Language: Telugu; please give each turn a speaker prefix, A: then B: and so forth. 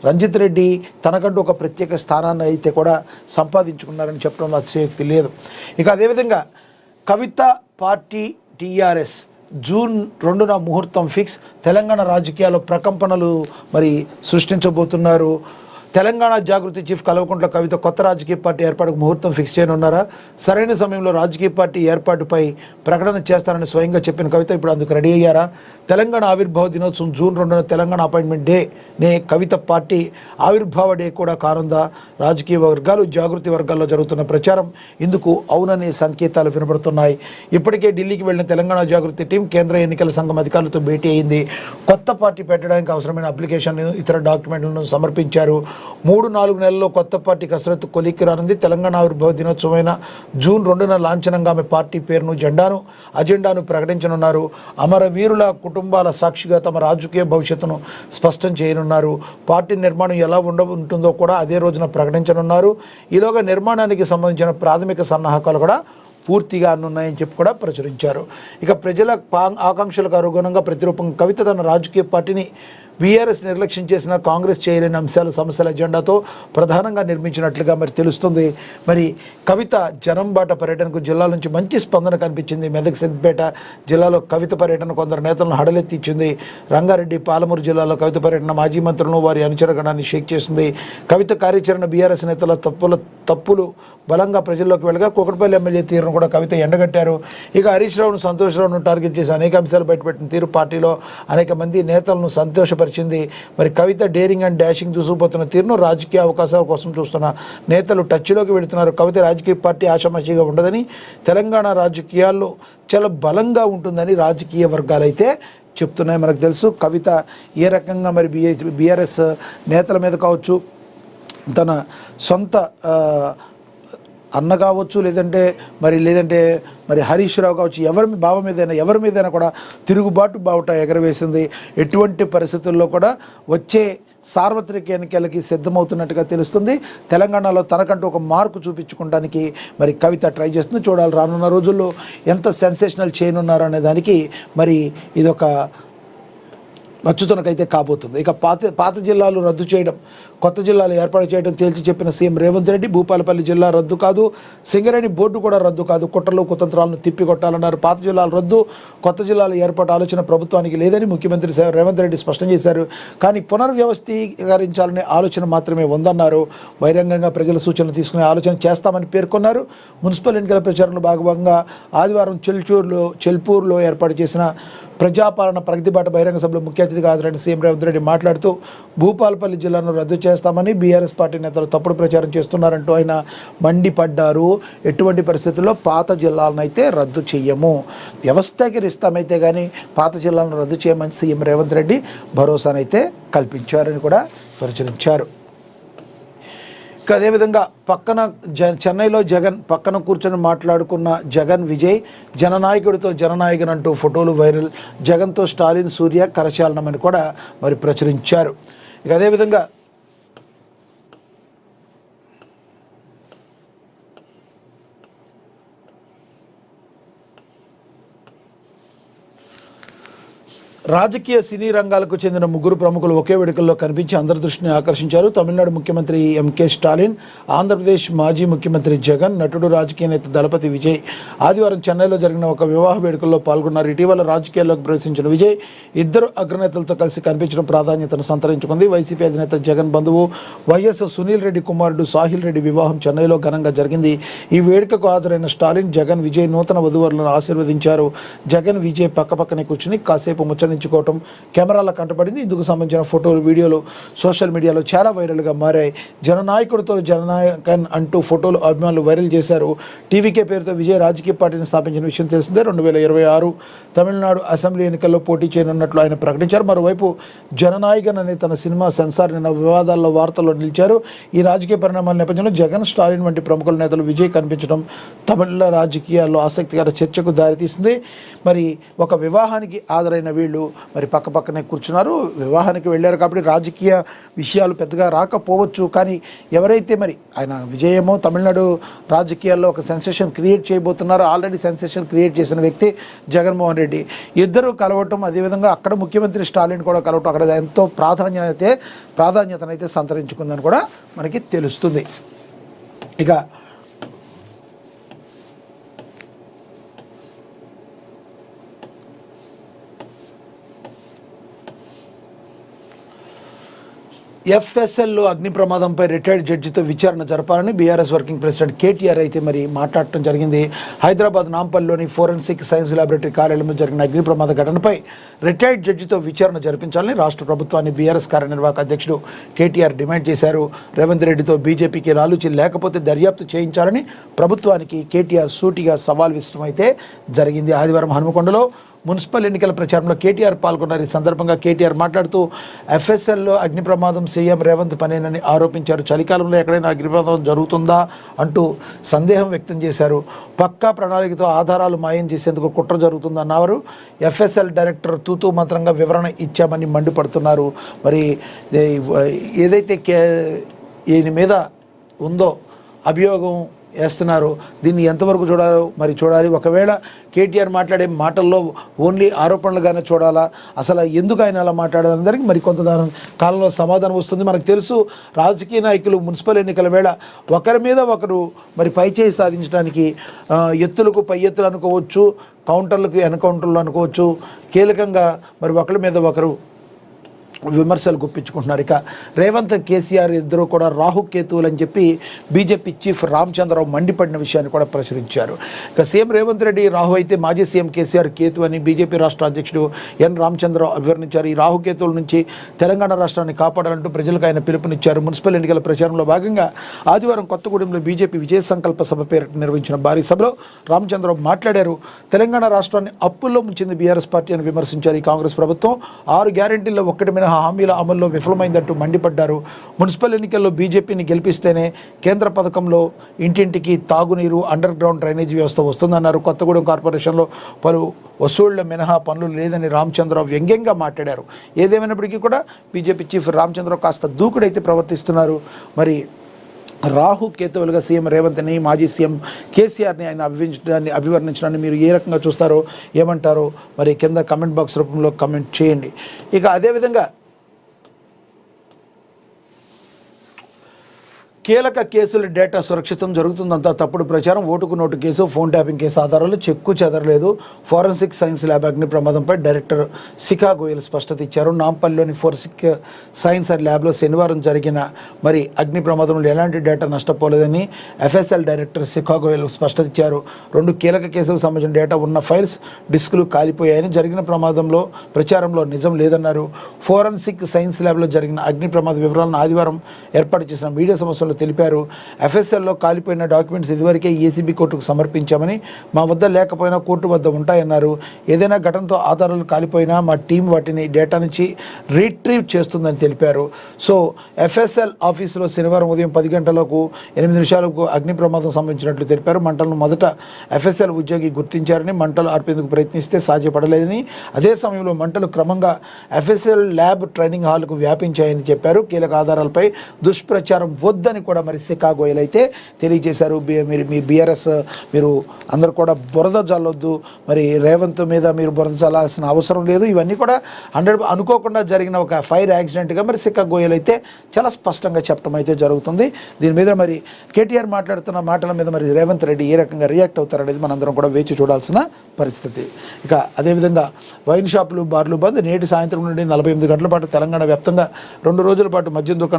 A: రంజిత్ రెడ్డి తనకంటూ ఒక ప్రత్యేక స్థానాన్ని అయితే కూడా సంపాదించుకున్నారని చెప్పడంలో అతిశయోక్తి లేదు. ఇక అదేవిధంగా కవిత పార్టీ టీఆర్ఎస్ జూన్ 2న ముహూర్తం ఫిక్స్. తెలంగాణ రాజకీయాల్లో ప్రకంపనలు మరి సృష్టించబోతున్నారు. తెలంగాణ జాగృతి చీఫ్ కల్వకుంట్ల కవిత కొత్త రాజకీయ పార్టీ ఏర్పాటుకు ముహూర్తం ఫిక్స్ చేయనున్నారా? సరైన సమయంలో రాజకీయ పార్టీ ఏర్పాటుపై ప్రకటన చేస్తారని స్వయంగా చెప్పిన కవిత ఇప్పుడు అందుకు రెడీ అయ్యారా? తెలంగాణ ఆవిర్భావ దినోత్సవం జూన్ 2న తెలంగాణ అపాయింట్మెంట్ డే కవిత పార్టీ ఆవిర్భావ డే కూడా కానుందా? రాజకీయ వర్గాలు జాగృతి వర్గాల్లో జరుగుతున్న ప్రచారం ఇందుకు అవుననే సంకేతాలు వినబడుతున్నాయి. ఇప్పటికే ఢిల్లీకి వెళ్లిన తెలంగాణ జాగృతి టీం కేంద్ర ఎన్నికల సంఘం అధికారులతో భేటీ అయింది. కొత్త పార్టీ పెట్టడానికి అవసరమైన అప్లికేషన్ ఇతర డాక్యుమెంట్లను సమర్పించారు. 3-4 నెలల్లో కొత్త పార్టీ కసరత్తు కొలిక్కి రానుంది. తెలంగాణ ఆవిర్భావ దినోత్సవమైన జూన్ 2న లాంఛనంగా ఆమె పార్టీ పేరును అజెండాను ప్రకటించనున్నారు. అమరవీరుల కుటుంబాల సాక్షిగా తమ రాజకీయ భవిష్యత్తును స్పష్టం చేయనున్నారు. పార్టీ నిర్మాణం ఎలా ఉంటుందో కూడా అదే రోజున ప్రకటించనున్నారు. ఈలోగా నిర్మాణానికి సంబంధించిన ప్రాథమిక సన్నాహకాలు కూడా పూర్తిగా ఉన్నాయని చెప్పి కూడా ప్రచురించారు. ఇక ప్రజల ఆకాంక్షలకు అనుగుణంగా ప్రతిరూపం కవిత తన రాజకీయ పార్టీని బీఆర్ఎస్ నిర్లక్ష్యం చేసిన కాంగ్రెస్ చేయలేని అంశాలు సమస్యల ఎజెండాతో ప్రధానంగా నిర్మించినట్లుగా మరి తెలుస్తుంది. మరి కవిత జనం బాట పర్యటనకు జిల్లాల నుంచి మంచి స్పందన కనిపించింది. మెదక్ సిద్దిపేట జిల్లాలో కవిత పర్యటన కొందరు నేతలను హడలెత్తించింది. రంగారెడ్డి పాలమూరు జిల్లాలో కవిత పర్యటన మాజీ మంత్రులను వారి అనుచరగణాన్ని షేక్ చేసింది. కవిత కార్యాచరణ బీఆర్ఎస్ నేతల తప్పులు బలంగా ప్రజల్లోకి వెళ్ళగా కూకట్పల్లి ఎమ్మెల్యే తీరును కూడా కవిత ఎండగట్టారు. ఇక హరీష్ రావును సంతోష్ రావును టార్గెట్ చేసి అనేక అంశాలు బయటపెట్టిన తీరు పార్టీలో అనేక మంది నేతలను సంతోషపరిచింది. మరి కవిత డేరింగ్ అండ్ డాషింగ్ దూసుకుపోతున్న తీరును రాజకీయ అవకాశాల కోసం చూస్తున్న నేతలు టచ్లోకి వెళుతున్నారు. కవిత రాజకీయ పార్టీ ఆషామాషిగా ఉండదని, తెలంగాణ రాజకీయాల్లో చాలా బలంగా ఉంటుందని రాజకీయ వర్గాలు అయితే చెప్తున్నాయి. మనకు తెలుసు కవిత ఏ రకంగా మరి బీఆర్ఎస్ నేతల మీద కావచ్చు, తన సొంత అన్న కావచ్చు, లేదంటే మరి హరీష్ రావు కావచ్చు, ఎవరి మీదైనా కూడా తిరుగుబాటు బావుట ఎగరవేసింది. ఎటువంటి పరిస్థితుల్లో కూడా వచ్చే సార్వత్రిక ఎన్నికలకి సిద్ధమవుతున్నట్టుగా తెలుస్తుంది. తెలంగాణలో తనకంటూ ఒక మార్కు చూపించుకోవడానికి మరి కవిత ట్రై చేస్తుంది. చూడాలి రానున్న రోజుల్లో ఎంత సెన్సేషనల్ చేయనున్నారు అనే దానికి మరి ఇదొక మచ్చుతునకైతే కాబోతుంది. ఇక పాత జిల్లాలు రద్దు చేయడం, కొత్త జిల్లాలు ఏర్పాటు చేయడం తేల్చి చెప్పిన సీఎం రేవంత్ రెడ్డి భూపాలపల్లి జిల్లా రద్దు కాదు, సింగరేణి బోర్డు కూడా రద్దు కాదు, కుట్రలు కుతంత్రాలను తిప్పికొట్టాలన్నారు. పాత జిల్లాలు రద్దు, కొత్త జిల్లాల ఏర్పాటు ఆలోచన ప్రభుత్వానికి లేదని ముఖ్యమంత్రి రేవంత్ రెడ్డి స్పష్టం చేశారు. కానీ పునర్వ్యవస్థీకరించాలనే ఆలోచన మాత్రమే ఉందన్నారు. బహిరంగంగా ప్రజల సూచనలు తీసుకునే ఆలోచన చేస్తామని పేర్కొన్నారు. మున్సిపల్ ఎన్నికల ప్రచారంలో భాగంగా ఆదివారం చెల్పూర్లో ఏర్పాటు చేసిన ప్రజాపాలన ప్రగతిబాట బహిరంగ సభలో ముఖ్య అతిథిగా హాజరైన సీఎం రేవంత్ రెడ్డి మాట్లాడుతూ భూపాలపల్లి జిల్లాను రద్దు చేస్తామని బీఆర్ఎస్ పార్టీ నేతలు తప్పుడు ప్రచారం చేస్తున్నారంటూ ఆయన మండిపడ్డారు. ఎటువంటి పరిస్థితుల్లో పాత జిల్లాలను అయితే రద్దు చేయము, వ్యవస్థీకరిస్తామైతే కానీ పాత జిల్లాలను రద్దు చేయమని సీఎం రేవంత్ రెడ్డి భరోసానైతే కల్పించారని కూడా ప్రచురించారు. అదేవిధంగా పక్కన చెన్నైలో జగన్ పక్కన కూర్చొని మాట్లాడుకున్న జగన్ విజయ్, జననాయకుడితో జననాయకుని అంటూ ఫోటోలు వైరల్. జగన్తో స్టాలిన్ సూర్య కరచాలనమని కూడా మరి ప్రచురించారు. ఇక అదేవిధంగా రాజకీయ సినీ రంగాలకు చెందిన ముగ్గురు ప్రముఖులు ఒకే వేడుకల్లో కనిపించి అందరి దృష్టిని ఆకర్షించారు. తమిళనాడు ముఖ్యమంత్రి ఎంకే స్టాలిన్, ఆంధ్రప్రదేశ్ మాజీ ముఖ్యమంత్రి జగన్, నటుడు రాజకీయ నేత దళపతి విజయ్ ఆదివారం చెన్నైలో జరిగిన ఒక వివాహ వేడుకల్లో పాల్గొన్నారు. ఇటీవల రాజకీయాల్లోకి ప్రవేశించిన విజయ్ ఇద్దరు అగ్రనేతలతో కలిసి కనిపించడం ప్రాధాన్యతను సంతరించుకుంది. వైసీపీ అధినేత జగన్ బంధువు వైఎస్ సునీల్ రెడ్డి కుమారుడు సాహిల్ రెడ్డి వివాహం చెన్నైలో ఘనంగా జరిగింది. ఈ వేడుకకు హాజరైన స్టాలిన్, జగన్, విజయ్ నూతన వధూవరులను ఆశీర్వదించారు. జగన్, విజయ్ పక్కపక్కనే కూర్చుని కాసేపు ముచ్చరించుకోవటం కెమెరాల కంటపడింది. ఇందుకు సంబంధించిన ఫోటోలు, వీడియోలు సోషల్ మీడియాలో చాలా వైరల్గా మారాయి. జననాయకుడితో జననాయకన్ అంటూ ఫోటోలు అభిమానులు వైరల్ చేశారు. టీవీకే పేరుతో విజయ్ రాజకీయ పార్టీని స్థాపించిన విషయం తెలిసిందే. 2026 తమిళనాడు అసెంబ్లీ ఎన్నికల్లో పోటీ చేయనున్నట్లు ఆయన ప్రకటించారు. మరోవైపు జననాయకన్ అనే తన సినిమా సెన్సార్ నిన్న వివాదాల్లో వార్తల్లో నిలిచారు. ఈ రాజకీయ పరిణామాల నేపథ్యంలో జగన్, స్టాలిన్ వంటి ప్రముఖుల నేతలు విజయ్ కనిపించడం తమిళ రాజకీయాల్లో ఆసక్తికర చర్చకు దారితీసింది. మరి ఒక వివాహానికి హాజరైన వీళ్ళు మరి పక్క పక్కనే కూర్చున్నారు. వివాహానికి వెళ్ళారు కాబట్టి రాజకీయ విషయాలు పెద్దగా రాకపోవచ్చు. కానీ ఎవరైతే మరి ఆయన విజయమో తమిళనాడు రాజకీయాల్లో ఒక సెన్సేషన్ క్రియేట్ చేయబోతున్నారో, ఆల్రెడీ సెన్సేషన్ క్రియేట్ చేసిన వ్యక్తి జగన్మోహన్ రెడ్డి. ఇద్దరు కలవటం, అదేవిధంగా అక్కడ ముఖ్యమంత్రి స్టాలిన్ కూడా కలవటం అక్కడ ఎంతో ప్రాధాన్యతనైతే సంతరించుకుందని కూడా మనకి తెలుస్తుంది. ఇక ఎఫ్ఎస్ఎల్లో అగ్ని ప్రమాదంపై రిటైర్డ్ జడ్జితో విచారణ జరపాలని బీఆర్ఎస్ వర్కింగ్ ప్రెసిడెంట్ కేటీఆర్ అయితే మరి మాట్లాడటం జరిగింది. హైదరాబాద్ నాంపల్లిలోని ఫోరెన్సిక్ సైన్స్ ల్యాబొరేటరీ కార్యాలయంలో జరిగిన అగ్ని ప్రమాద ఘటనపై రిటైర్డ్ జడ్జితో విచారణ జరిపించాలని రాష్ట్ర ప్రభుత్వాన్ని బీఆర్ఎస్ కార్యనిర్వాహక అధ్యక్షుడు కేటీఆర్ డిమాండ్ చేశారు. రేవంత్ రెడ్డితో బీజేపీకి లాలూచి లేకపోతే దర్యాప్తు చేయించాలని ప్రభుత్వానికి కేటీఆర్ సూటిగా సవాల్ విసరడం అయితే జరిగింది. ఆదివారం హనుమకొండలో మున్సిపల్ ఎన్నికల ప్రచారంలో కేటీఆర్ పాల్గొన్నారు. ఈ సందర్భంగా కేటీఆర్ మాట్లాడుతూ ఎఫ్ఎస్ఎల్లో అగ్ని ప్రమాదం సీఎం రేవంత్ పనేనని ఆరోపించారు. చలికాలంలో ఎక్కడైనా అగ్ని ప్రమాదం జరుగుతుందా అంటూ సందేహం వ్యక్తం చేశారు. పక్కా ప్రణాళికతో ఆధారాలు మాయం చేసేందుకు కుట్ర జరుగుతుందన్నారు. ఎఫ్ఎస్ఎల్ డైరెక్టర్ తూతూ మంత్రంగా వివరణ ఇచ్చామని మండిపడుతున్నారు. మరి ఏదైతే ఈయన మీద ఉందో అభియోగం వేస్తున్నారు, దీన్ని ఎంతవరకు చూడాలి. ఒకవేళ కేటీఆర్ మాట్లాడే మాటల్లో ఓన్లీ ఆరోపణలుగానే చూడాలా, అసలు ఎందుకు ఆయన అలా మాట్లాడేందరికి మరి కొంత కాలంలో సమాధానం వస్తుంది. మనకు తెలుసు రాజకీయ నాయకులు మున్సిపల్ ఎన్నికల వేళ ఒకరి మీద ఒకరు మరి పైచేయి సాధించడానికి ఎత్తులకు పై ఎత్తులు అనుకోవచ్చు, కౌంటర్లకు ఎన్కౌంటర్లు అనుకోవచ్చు, కీలకంగా మరి ఒకరి మీద ఒకరు విమర్శలు గుప్పించుకుంటున్నారు. ఇక రేవంత్ కేసీఆర్ ఇద్దరు కూడా రాహుకేతువులు అని చెప్పి బీజేపీ చీఫ్ రామచంద్రరావు మండిపడిన విషయాన్ని కూడా ప్రచురించారు. ఇక సీఎం రేవంత్ రెడ్డి రాహు అయితే మాజీ సీఎం కేసీఆర్ కేతు అని బీజేపీ రాష్ట్ర అధ్యక్షుడు ఎన్ రామచంద్రరావు అభివర్ణించారు. ఈ రాహుకేతువుల నుంచి తెలంగాణ రాష్ట్రాన్ని కాపాడాలంటూ ప్రజలకు ఆయన పిలుపునిచ్చారు. మున్సిపల్ ఎన్నికల ప్రచారంలో భాగంగా ఆదివారం కొత్తగూడెంలో బీజేపీ విజయ సంకల్ప సభ పేరిట నిర్వహించిన భారీ సభలో రామచంద్రరావు మాట్లాడారు. తెలంగాణ రాష్ట్రాన్ని అప్పుల్లో ముంచింది బీఆర్ఎస్ పార్టీ అని విమర్శించారు. ఈ కాంగ్రెస్ ప్రభుత్వం 6 గ్యారెంటీల్లో ఒక్కటి మినహా హామీల అమల్లో విఫలమైందంటూ మండిపడ్డారు. మున్సిపల్ ఎన్నికల్లో బీజేపీని గెలిపిస్తేనే కేంద్ర పథకంలో ఇంటింటికి తాగునీరు, అండర్ గ్రౌండ్ డ్రైనేజీ వ్యవస్థ వస్తుందన్నారు. కొత్తగూడెం కార్పొరేషన్లో పలు వసూళ్ల మినహా పనులు లేదని రామచంద్రరావు వ్యంగ్యంగా మాట్లాడారు. ఏదేమైనప్పటికీ కూడా బీజేపీ చీఫ్ రామచంద్రరావు కాస్త దూకుడైతే ప్రవర్తిస్తున్నారు. మరి రాహు కేతువులుగా సీఎం రేవంత్ని, మాజీ సీఎం కేసీఆర్ని ఆయన అభివర్ణించడాన్ని మీరు ఏ రకంగా చూస్తారో, ఏమంటారో మరి కింద కమెంట్ బాక్స్ రూపంలో కమెంట్ చేయండి. ఇక అదేవిధంగా కీలక కేసుల డేటా సురక్షితం జరుగుతుందంతా తప్పుడు ప్రచారం, ఓటుకు note case, phone tapping case ఆధారాలు చెక్కు చెదరలేదు. ఫోరెన్సిక్ సైన్స్ ల్యాబ్ అగ్ని ప్రమాదంపై డైరెక్టర్ శిఖా గోయల్ స్పష్టత ఇచ్చారు. నాంపల్లిలోని ఫోరెన్సిక్ సైన్స్ ల్యాబ్లో శనివారం జరిగిన మరి అగ్ని ప్రమాదంలో ఎలాంటి డేటా నష్టపోలేదని ఎఫ్ఎస్ఎల్ డైరెక్టర్ శిఖా గోయల్ స్పష్టత ఇచ్చారు. 2 కీలక కేసులకు సంబంధించిన డేటా ఉన్న ఫైల్స్, డిస్కులు కాలిపోయాయని, జరిగిన ప్రచారంలో నిజం లేదన్నారు. ఫోరెన్సిక్ సైన్స్ ల్యాబ్లో జరిగిన అగ్ని ప్రమాద వివరాలను ఆదివారం ఏర్పాటు చేసిన మీడియా సమావేశంలో తెలిపారు. ఎఫ్ఎస్ఎల్లో కాలిపోయిన డాక్యుమెంట్స్ ఇదివరకే ఏసీబీ కోర్టుకు సమర్పించామని, మా వద్ద లేకపోయినా కోర్టు వద్ద ఉంటాయన్నారు. ఏదైనా ఘటనతో ఆధారాలు కాలిపోయినా మా టీం వాటిని డేటా నుంచి రీట్రీవ్ చేస్తుందని తెలిపారు. సో ఎఫ్ఎస్ఎల్ ఆఫీసులో శనివారం ఉదయం 10 గంటలకు 8 నిమిషాలకు అగ్ని ప్రమాదం సంభవించినట్లు తెలిపారు. మంటలను మొదట ఎఫ్ఎస్ఎల్ ఉద్యోగి గుర్తించారని, మంటలు ఆర్పేందుకు ప్రయత్నిస్తే సాధ్యపడలేదని, అదే సమయంలో మంటలు క్రమంగా ఎఫ్ఎస్ఎల్ ల్యాబ్ ట్రైనింగ్ హాల్కు వ్యాపించాయని చెప్పారు. కీలక ఆధారాలపై దుష్ప్రచారం వద్దని కూడా మరి శిఖా గోయల్ అయితే తెలియజేశారు. మీ బీఆర్ఎస్ మీరు అందరూ కూడా బురద జల్లొద్దు, మరి రేవంత్ మీద మీరు బురద జల్లాల్సిన అవసరం లేదు. ఇవన్నీ కూడా అనుకోకుండా జరిగిన ఒక ఫైర్ యాక్సిడెంట్గా మరి శిఖా గోయల్ అయితే చాలా స్పష్టంగా చెప్పడం అయితే జరుగుతుంది. దీని మీద మరి కేటీఆర్ మాట్లాడుతున్న మాటల మీద మరి రేవంత్ రెడ్డి ఏ రకంగా రియాక్ట్ అవుతారనేది మనందరం కూడా వేచి చూడాల్సిన పరిస్థితి. ఇక అదేవిధంగా వైన్ షాపులు, బార్లు బంద్. నేటి సాయంత్రం నుండి 48 గంటల పాటు తెలంగాణ వ్యాప్తంగా 2 రోజుల పాటు మద్యం దుకాణాలు